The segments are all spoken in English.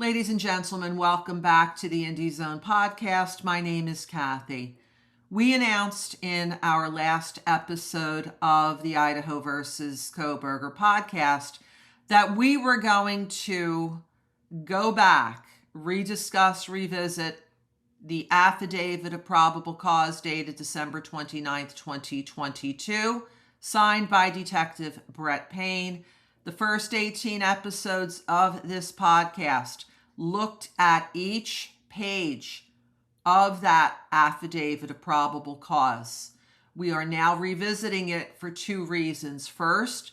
Ladies and gentlemen, welcome back to the Indie Zone podcast. My name is Kathy. We announced in our last episode of the Idaho versus Kohberger podcast that we were going to go back, revisit the Affidavit of Probable Cause dated December 29th, 2022, signed by Detective Brett Payne. The first 18 episodes of this podcast looked at each page of that Affidavit of Probable Cause. We are now revisiting it for two reasons. First,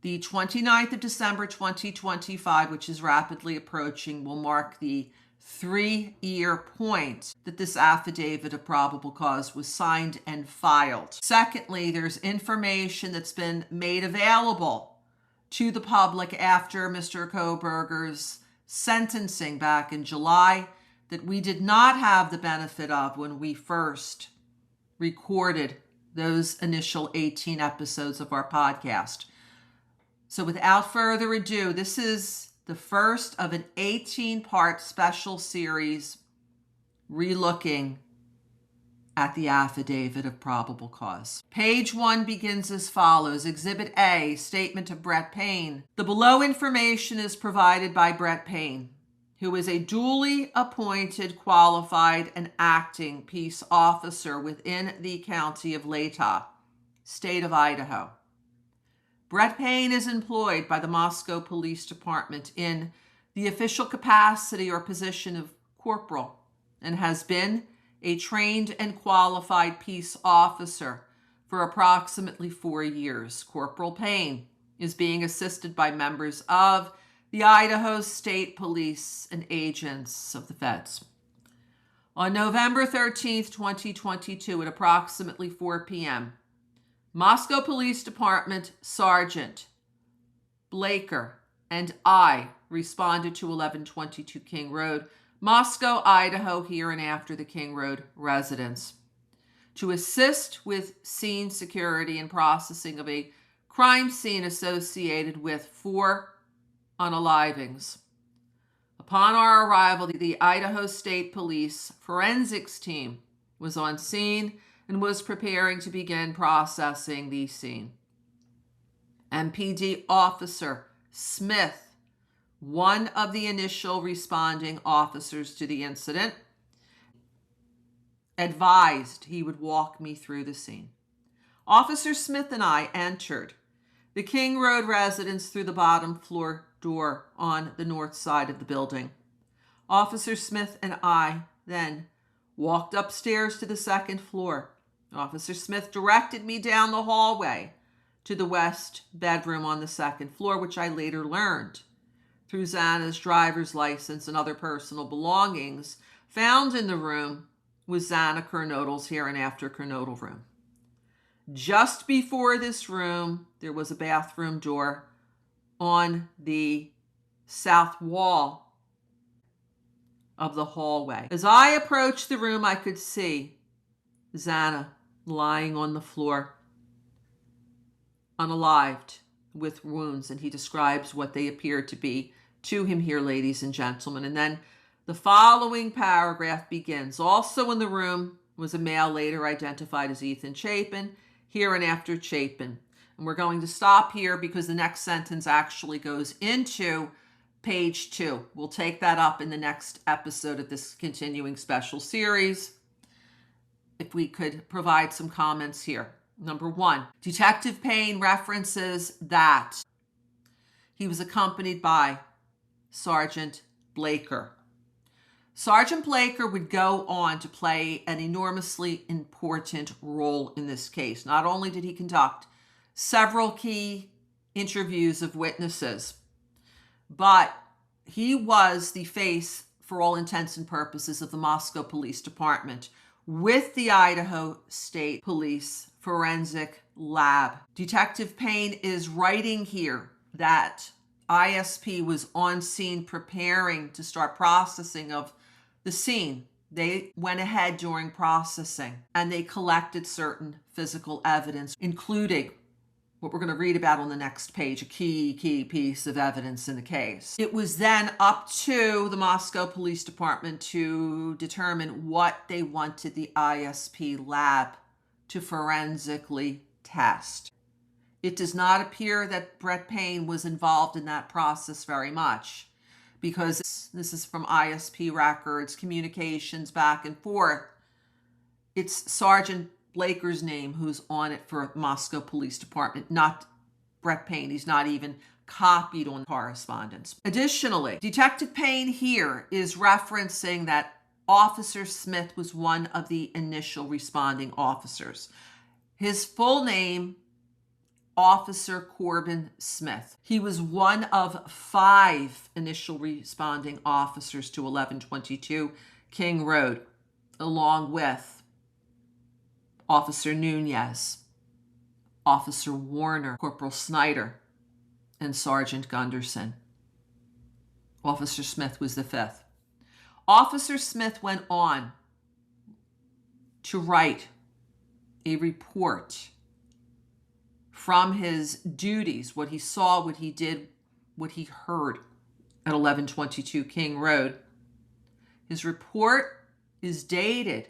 the 29th of December 2025, which is rapidly approaching, will mark the 3-year point that this Affidavit of Probable Cause was signed and filed. Secondly, there's information that's been made available to the public after Mr. Kohberger's sentencing back in July that we did not have the benefit of when we first recorded those initial 18 episodes of our podcast. So without further ado, this is the first of an 18-part special series relooking at the Affidavit of Probable Cause. Page 1 begins as follows. Exhibit A, Statement of Brett Payne. The below information is provided by Brett Payne, who is a duly appointed, qualified, and acting peace officer within the county of Latah, state of Idaho. Brett Payne is employed by the Moscow Police Department in the official capacity or position of corporal and has been a trained and qualified peace officer for approximately 4 years. Corporal Payne is being assisted by members of the Idaho State Police and agents of the feds. On November 13th, 2022, at approximately 4 p.m., Moscow Police Department Sergeant Blaker and I responded to 1122 King Road, Moscow, Idaho, here and after the King Road residence, to assist with scene security and processing of a crime scene associated with 4 unalivings. Upon our arrival, the Idaho State Police forensics team was on scene and was preparing to begin processing the scene. MPD Officer Smith, one of the initial responding officers to the incident, advised he would walk me through the scene. Officer Smith and I entered the King Road residence through the bottom floor door on the north side of the building. Officer Smith and I then walked upstairs to the second floor. Officer Smith directed me down the hallway to the west bedroom on the second floor, which I later learned through Xana's driver's license and other personal belongings found in the room was Xana Kernodle's here and after Kernodle room. Just before this room, there was a bathroom door on the south wall of the hallway. As I approached the room, I could see Xana lying on the floor, unalived, with wounds, and he describes what they appeared to be to him here, ladies and gentlemen. And then the following paragraph begins. Also in the room was a male later identified as Ethan Chapin, here and after Chapin. And we're going to stop here because the next sentence actually goes into page 2. We'll take that up in the next episode of this continuing special series. If we could provide some comments here. Number 1, Detective Payne references that he was accompanied by Sergeant Blaker. Sergeant Blaker would go on to play an enormously important role in this case. Not only did he conduct several key interviews of witnesses, but he was the face, for all intents and purposes, of the Moscow Police Department with the Idaho State Police Forensic Lab. Detective Payne is writing here that ISP was on scene preparing to start processing of the scene. They went ahead during processing and they collected certain physical evidence, including what we're going to read about on the next page, a key piece of evidence in the case. It was then up to the Moscow Police Department to determine what they wanted the ISP lab to forensically test. It does not appear that Brett Payne was involved in that process very much, because this is from ISP records, communications back and forth. It's Sergeant Blaker's name who's on it for Moscow Police Department, not Brett Payne. He's not even copied on correspondence. Additionally, Detective Payne here is referencing that Officer Smith was one of the initial responding officers. His full name, Officer Corbin Smith. He was one of 5 initial responding officers to 1122 King Road, along with Officer Nunez, Officer Warner, Corporal Snyder, and Sergeant Gunderson. Officer Smith was the 5th. Officer Smith went on to write a report from his duties, what he saw, what he did, what he heard at 1122 King Road. His report is dated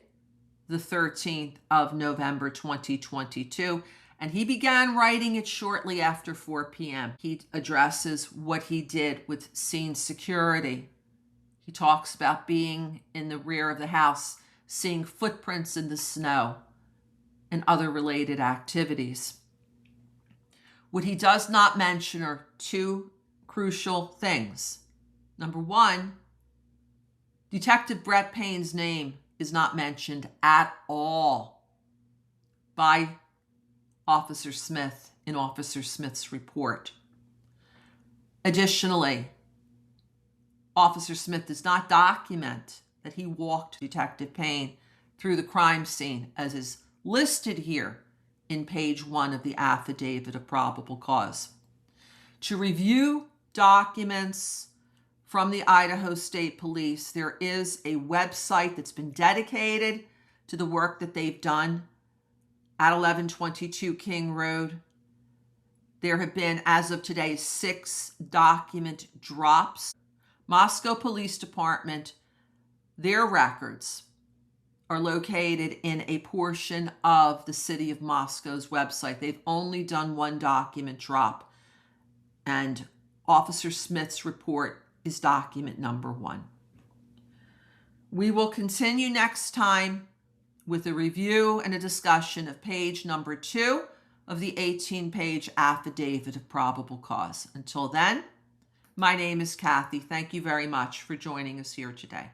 the 13th of November 2022, and he began writing it shortly after 4 p.m. He addresses what he did with scene security. He talks about being in the rear of the house, seeing footprints in the snow, and other related activities. What he does not mention are 2 crucial things. Number 1, Detective Brett Payne's name is not mentioned at all by Officer Smith in Officer Smith's report. Additionally, Officer Smith does not document that he walked Detective Payne through the crime scene, as is listed here in page 1 of the Affidavit of Probable Cause. To review documents from the Idaho State Police, there is a website that's been dedicated to the work that they've done at 1122 King Road. There have been, as of today, 6 document drops. Moscow Police Department, their records are located in a portion of the City of Moscow's website. They've only done 1 document drop, and Officer Smith's report is document number 1. We will continue next time with a review and a discussion of page number 2 of the 18-page Affidavit of Probable Cause. Until then, my name is Kathy. Thank you very much for joining us here today.